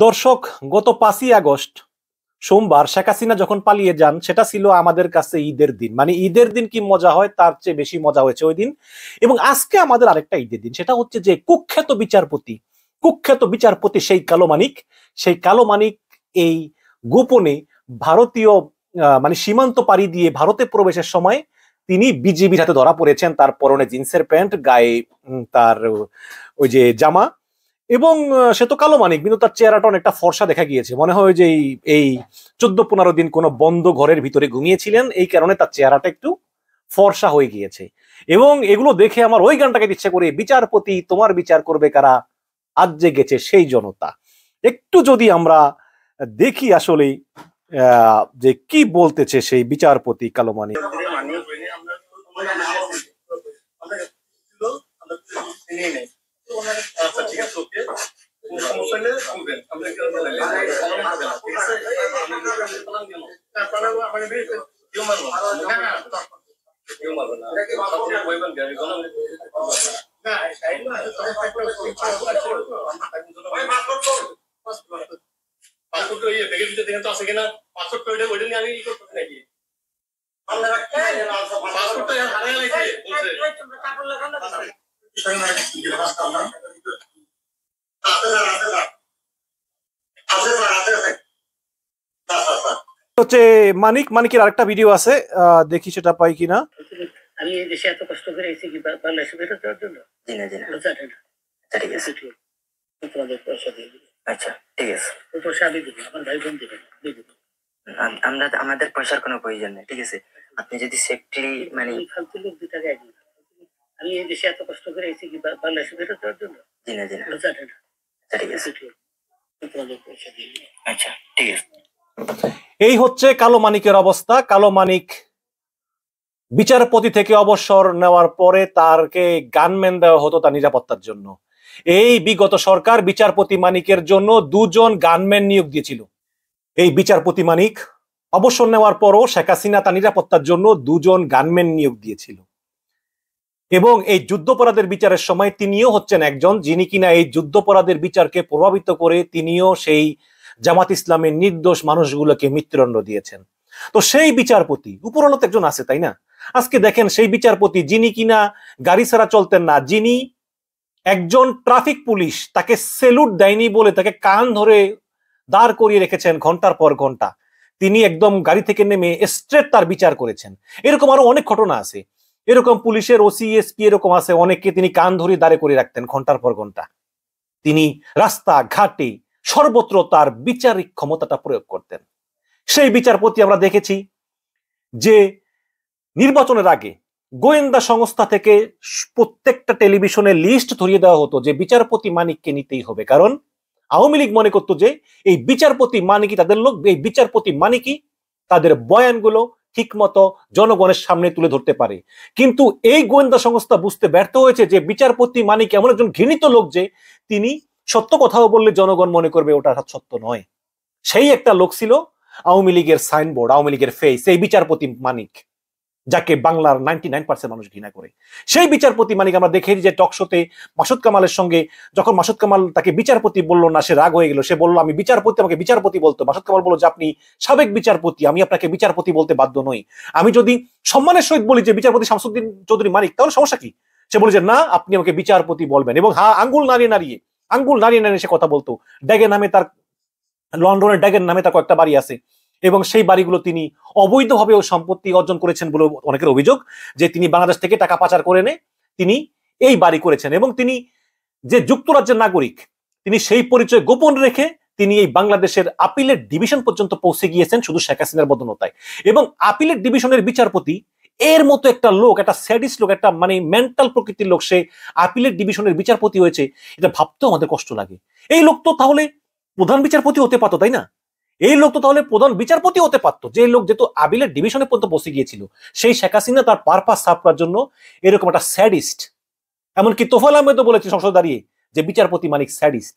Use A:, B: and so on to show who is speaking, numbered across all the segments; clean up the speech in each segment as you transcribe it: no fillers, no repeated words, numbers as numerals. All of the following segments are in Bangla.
A: দর্শক, গত 5ই আগস্ট সোমবার শেখ হাসিনা যখন পালিয়ে যান, সেটা ছিল আমাদের কাছে ঈদের দিন। মানে ঈদের দিন কি মজা হয়, তার চেয়ে বেশি মজা হয়েছে ওই দিন। এবং আজকে আমাদের আরেকটা ঈদের দিন, সেটা হচ্ছে যে কুখ্যাত বিচারপতি সেই কালো মানিক এই গোপনে ভারতীয় মানে সীমান্ত পাড়ি দিয়ে ভারতে প্রবেশের সময় তিনি বিজিবির হাতে ধরা পড়েছেন। তার পরনে জিন্সের প্যান্ট, গায়ে তার ওই যে জামা, এবং সে তো কালো মানিক, কিন্তু তার চেহারাটা অনেকটা ফর্সা দেখা গিয়েছে। মনে হয় যে এই 14-15 দিন কোনো বন্ধ ঘরের ভিতরে ঘুমিয়েছিলেন, এই কারণে তার চেহারাটা একটু ফর্সা হয়ে গিয়েছে। এবং এগুলো দেখে আমার ওই গানটাকে ইচ্ছে করে, বিচারপতি তোমার বিচার করবে কারা, আজ যে গেছে সেই জনতা। একটু যদি আমরা দেখি আসলে যে কি বলতেছে সেই বিচারপতি কালো মানিক। আচ্ছা ঠিক আছে, ওকে, সমস্যা নেই, শুনবেন আমরা কি করব ঠিক আছে আপনারা আমাকে কেউ মারবো না কেউ মারবো না সবসময় বলবেন গাড়ি কোন না সাইড না পাসপোর্ট এই ব্যাগের ভিতরে দেখেন তো আছে কিনা, পাসপোর্ট ওইটা নিয়ে আমি কি করতে নাকি আপনারা পাসপোর্টটা হারিয়ে গেছে বলছে কাপড় লাগানো হচ্ছে মানিকের আরেকটা ভিডিও আছে, দেখি সেটা পাই কিনা।
B: আমি এই দেশে এত কষ্ট করে এসেছি কি বাংলাদেশে বেরোতে দেওয়ার জন্য? জি না ঠিক আছে, তোমাদের পয়সা দিয়ে দিবে। আচ্ছা ঠিক আছে, ওই পয়সা আমি দিব, আমার ভাই বোন দিবে, দিয়ে দিব। আমরা আমাদের পয়সার কোনো প্রয়োজন নেই, ঠিক আছে? আপনি যদি সেফটি মানে ফালতু লোক 2 টাকা একদিন, আমি এই দেশে এত কষ্ট করে এসেছি কি বাংলাদেশে বেরোতে দেওয়ার জন্য? জি না ঠিক আছে, তোমাদের পয়সা দিয়ে দিবে। আচ্ছা ঠিক আছে।
A: এই হচ্ছে কালো মানিকের অবস্থা। কালো মানিক বিচারপতি থেকে অবসর নেওয়ার পরে তারকে গানম্যান দেওয়া হতো তার নিরাপত্তার জন্য। এই বিগত সরকার বিচারপতি মানিকের জন্য 2 জন গানম্যান নিয়োগ দিয়েছিল। এই বিচারপতি মানিক অবসর নেওয়ার পরও শেখ হাসিনা তার নিরাপত্তার জন্য 2 জন গানম্যান নিয়োগ দিয়েছিল। এবং এই যুদ্ধাপরাধের বিচারের সময় তিনিও হচ্ছেন একজন যিনি কিনা এই যুদ্ধাপরাধের বিচারকে প্রভাবিত করে তিনিও সেই জামাত ইসলামের নির্দোষ মানুষগুলোকে মৃত্যুদণ্ড দিয়েছেন। তো সেই বিচারপতি উপরলত একজন আছে, তাই না? আজকে দেখেন সেই বিচারপতি যিনি কিনা গাড়ি ছাড়া চলতেন না, যিনি একজন ট্রাফিক পুলিশ তাকে সেলুট দেয়নি বলে তাকে কান ধরে দাঁড় করিয়ে রেখেছেন ঘন্টার পর ঘন্টা, তিনি একদম গাড়ি থেকে নেমে স্ট্রেট তার বিচার করেছেন। এরকম আরো অনেক ঘটনা আছে, এরকম পুলিশের ওসি এসপি এরকম আছে, অনেককে তিনি কান ধরে দাঁড়ে করে রাখতেন ঘন্টার পর ঘন্টা। তিনি রাস্তা ঘাটে সর্বত্র তার বিচারিক ক্ষমতাটা প্রয়োগ করতেন। সেই বিচারপতি আমরা দেখেছি যে নির্বাচনের আগে গোয়েন্দা সংস্থা থেকে প্রত্যেকটা টেলিভিশনে লিস্ট ধরিয়ে দেওয়া হতো যে বিচারপতি মানিককে নিতেই হবে, কারণ আওয়ামী লীগ মনে করতো যে এই বিচারপতি মানিকই তাদের লোক, এই বিচারপতি মানিকই তাদের বয়ানগুলো ঠিক মতো জনগণের সামনে তুলে ধরতে পারে। কিন্তু এই গোয়েন্দা সংস্থা বুঝতে ব্যর্থ হয়েছে যে বিচারপতি মানিক এমন একজন ঘৃণিত লোক যে তিনি সত্য কথাও বললে জনগণ মনে করবে ওটা সত্য নয়। সেই একটা লোক ছিল আওয়ামী লীগের সাইনবোর্ড, আওয়ামী লীগের ফেস, এই বিচারপতি মানিক, যাকে বাংলার 99% মানুষ ঘৃণা করে। সেই বিচারপতি মানিক আমরা দেখেছি যে টকশোতে মাসুদ কামালের সঙ্গে যখন মাসুদ কামাল তাকে বিচারপতি বললো না, সে রাগ হয়ে গেল, সে বললো আমি বিচারপতি, আমাকে বিচারপতি বলতো। মাসুদ কামাল বললো যে আপনি সাবেক বিচারপতি, আমি আপনাকে বিচারপতি বলতে বাধ্য নই। আমি যদি সম্মানের সহিত বলি যে বিচারপতি শামসুদ্দিন চৌধুরী মানিক, তাহলে সমস্যা কি? সে বলে যে না, আপনি আমাকে বিচারপতি বলবেন। এবং আঙ্গুল নাড়িয়ে সে কথা বলতো। ড্যাগের নামে তার, লন্ডনের ড্যাগের নামে তার কয়েকটা বাড়ি আছে, এবং সেই বাড়িগুলো তিনি অবৈধভাবে সম্পত্তি অর্জন করেছেন বলে অনেকের অভিযোগ, যে তিনি বাংলাদেশ থেকে টাকা পাচার করে এনে তিনি এই বাড়ি করেছেন। এবং তিনি যে যুক্তরাজ্যের নাগরিক, তিনি সেই পরিচয় গোপন রেখে তিনি এই বাংলাদেশের আপিলের ডিভিশন পর্যন্ত পৌঁছে গিয়েছেন শুধু শেখ হাসিনার বদনতায়। এবং আপিলের ডিভিশনের বিচারপতি এর মতো একটা লোক, একটা স্যাডিস্ট লোক, একটা মানে মেন্টাল প্রকৃতির লোক, সে আপিলের ডিভিশনের বিচারপতি হয়েছে, এটা ভাবতেও আমাদের কষ্ট লাগে। এই লোক তো তাহলে প্রধান বিচারপতি হতে পারতো, তাই না? এই লোক তো তাহলে প্রধান বিচারপতি হতে পারতো, যে লোক যেহেতু আপিলের ডিভিশনে পর্যন্ত বসে গিয়েছিল। সেই শেখ হাসিনা তার পারপাস সাফ করার জন্য এরকম একটা স্যাডিস্ট, এমনকি তোফায়েল আহমেদও বলেছে সংসদে দাঁড়িয়ে যে বিচারপতি মানিক স্যাডিস্ট,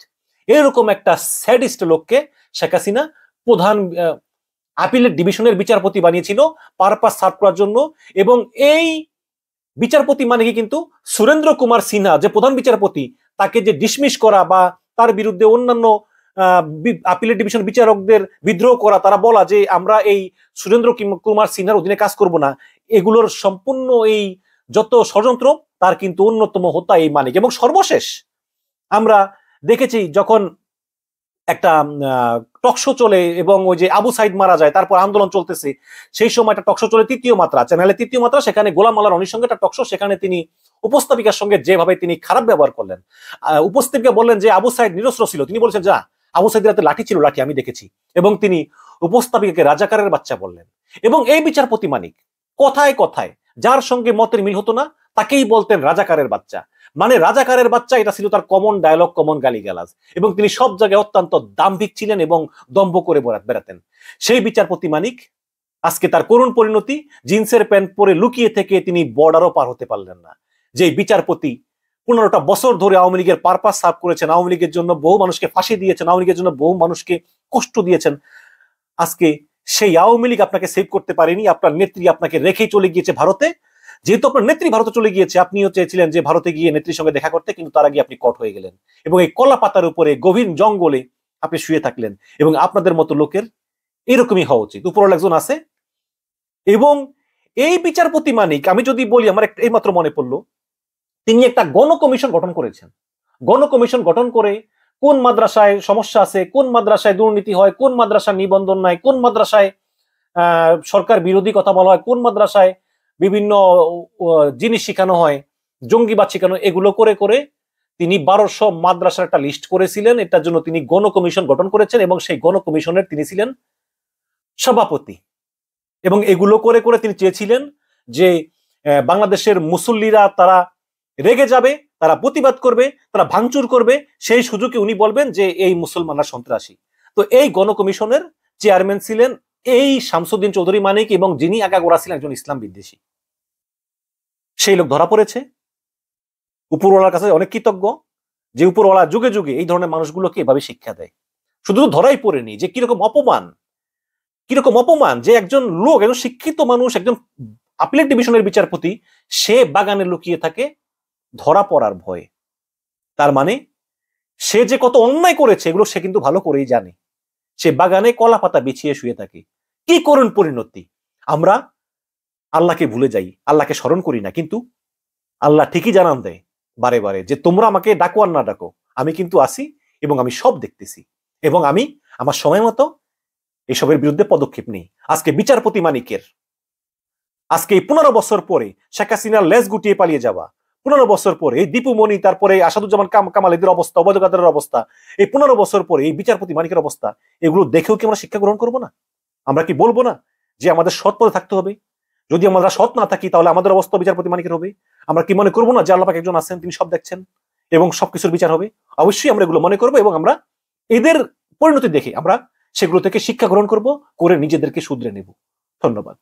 A: এরকম একটা স্যাডিস্ট লোককে শেখ হাসিনা প্রধান আপিলের ডিভিশনের বিচারপতি বানিয়েছিল পারপাস সার্ভ করার জন্য। এবং এই বিচারপতি মানিকই কিন্তু সুরেন্দ্র কুমার সিনহা যে প্রধান বিচারপতি, তাকে যে ডিসমিস করা বা তার বিরুদ্ধে অন্যান্য আপিলের ডিভিশন বিচারকদের বিদ্রোহ করা, তারা বলা যে আমরা এই সুরেন্দ্র কুমার সিনহার অধীনে কাজ করব না, এগুলোর সম্পূর্ণ এই যত ষড়যন্ত্র তার কিন্তু অন্যতম হোতা এই মানিক। এবং সর্বশেষ আমরা দেখেছি যখন একটা টকশো চলে এবং ওই যে আবু সাইদ মারা যায়, তারপর আন্দোলন চলতেছে, সেই সময় একটা টকশো চলে তৃতীয় মাত্রা চ্যানেলে, তৃতীয় মাত্রা, সেখানে গোলাম মাওলা রনির সঙ্গে একটা টকশো, সেখানে তিনি উপস্থাপিকার সঙ্গে যেভাবে তিনি খারাপ ব্যবহার করলেন, উপস্থাপিকা বললেন যে আবু সাইদ নিরস্ত্র ছিল, তিনি বলেছেন যা আবু সাইদের হাতে লাঠি ছিল, লাঠি আমি দেখেছি, এবং তিনি উপস্থাপিকাকে রাজাকারের বাচ্চা বললেন। এবং এই বিচারপতি মানিক কথায় কথায় যার সঙ্গে মতের মিল হতো না তাকেই বলতেন রাজাকারের বাচ্চা, মানে রাজাকারের বাচ্চা, এটা ছিল তার কমন ডায়লগ, কমন গালিগালাজ। এবং তিনি সব জায়গায় অত্যন্ত দাম্ভিক ছিলেন এবং দম্ভ করে বেড়াতেন। সেই বিচারপতি মানিক আজকে তার করুণ পরিণতি, জিন্সের প্যান্ট পরে লুকিয়ে থেকে তিনি বর্ডারও পার হতে পারলেন না। যে বিচারপতি 15টা বছর ধরে আওয়ামী লীগের পারপাস সার্ভ করেছেন, আওয়ামী লীগের জন্য বহু মানুষকে ফাঁসি দিয়েছেন, আওয়ামী লীগের জন্য বহু মানুষকে কষ্ট দিয়েছেন, আজকে সেই আওয়ামী লীগ আপনাকে সেভ করতে পারেনি। আপনার নেত্রী আপনাকে রেখেই চলে গিয়েছে ভারতে। যেহেতু আপনার নেত্রী ভারতে চলে গিয়েছে, আপনিও চেয়েছিলেন যে ভারতে গিয়ে নেত্রীর সঙ্গে দেখা করতে, কিন্তু তার আগে আপনি কট হয়ে গেলেন এবং এই কলা পাতার উপরে গভীর জঙ্গলে আপনি শুয়ে থাকলেন। এবং আপনাদের মতো লোকের এরকমই হওয়া উচিত। উপরওয়ালা একজন আছে। এবং এই বিচারপতি মানিক, আমি যদি বলি, আমার এই মাত্র মনে পড়লো, তিনি একটা গণকমিশন গঠন করেছেন। গণকমিশন গঠন করে কোন মাদ্রাসায় সমস্যা আছে, কোন মাদ্রাসায় দুর্নীতি হয়, কোন মাদ্রাসায় নিবন্ধন নাই, কোন মাদ্রাসায় সরকার বিরোধী কথা বলা হয়, কোন মাদ্রাসায় বিভিন্ন জিনিস শেখানো হয়, জঙ্গিবাদ শেখানো, এগুলো করে করে তিনি 1200 মাদ্রাসার একটা লিস্ট করেছিলেন। এটার জন্য তিনি গণকমিশন গঠন করেছেন এবং সেই গণকমিশনের তিনি ছিলেন সভাপতি। এবং এগুলো করে করে তিনি চেয়েছিলেন যে বাংলাদেশের মুসল্লিরা তারা রেগে যাবে, তারা প্রতিবাদ করবে, তারা ভাঙচুর করবে, সেই সুযোগে উনি বলবেন যে এই মুসলমানরা সন্ত্রাসী। তো এই গণকমিশনের চেয়ারম্যান ছিলেন এই শামসুদ্দিন চৌধুরী মানিক, এবং যিনি আগাগোড়া ছিলেন একজন ইসলাম বিদ্বেষী। সেই লোক ধরা পড়েছে। উপরওয়ালার কাছে অনেক কৃতজ্ঞ যে উপরওয়ালা যুগে যুগে এই ধরনের মানুষগুলোকে এভাবে শিক্ষা দেয়। শুধু ধরাই পড়েনি, যে কিরকম অপমান, কিরকম অপমান যে একজন লোক, একজন শিক্ষিত মানুষ, একজন আপিলেট ডিভিশনের বিচারপতি, সে বাগানে লুকিয়ে থাকে ধরা পড়ার ভয়ে। তার মানে সে যে কত অন্যায় করেছে এগুলো সে কিন্তু ভালো করেই জানে। সে বাগানে কলা পাতা বিছিয়ে শুয়ে থাকে। কি করুন পরিণতি! আমরা আল্লাহকে ভুলে যাই, আল্লাহকে স্মরণ করি না, কিন্তু আল্লাহ ঠিকই জানান দেয় বারে বারে যে তোমরা আমাকে ডাকো আর না ডাকো, আমি কিন্তু আসি এবং আমি সব দেখতেছি, এবং আমি আমার সময় মতো এসবের বিরুদ্ধে পদক্ষেপ নেই। আজকে বিচারপতি মানিকের, আজকে এই 15 বছর পরে শেখ হাসিনার লেজ গুটিয়ে পালিয়ে যাওয়া, 15 বছর পরে এই দীপু মনি, তারপরে আসাদুজ্জামান কামাল, এদের অবস্থা, ওবায়দুল কাদেরের অবস্থা, এই 15 বছর পরে এই বিচারপতি মানিকের অবস্থা, এগুলো দেখেও কি আমরা শিক্ষা গ্রহণ করবো না? আমরা কি বলবো না যে আমাদের সৎ পথে থাকতে হবে? যদি আমরা সৎ না থাকি তাহলে আমাদের অবস্থা বিচারপতি মানিকের হবে। আমরা কি মনে করবো না যে আল্লাহ পাক একজন আছেন, তিনি সব দেখছেন এবং সবকিছুর বিচার হবে? অবশ্যই আমরা এগুলো মনে করবো এবং আমরা এদের পরিণতি দেখে আমরা সেগুলো থেকে শিক্ষা গ্রহণ করব, করে নিজেদেরকে শুধরে নেব। ধন্যবাদ।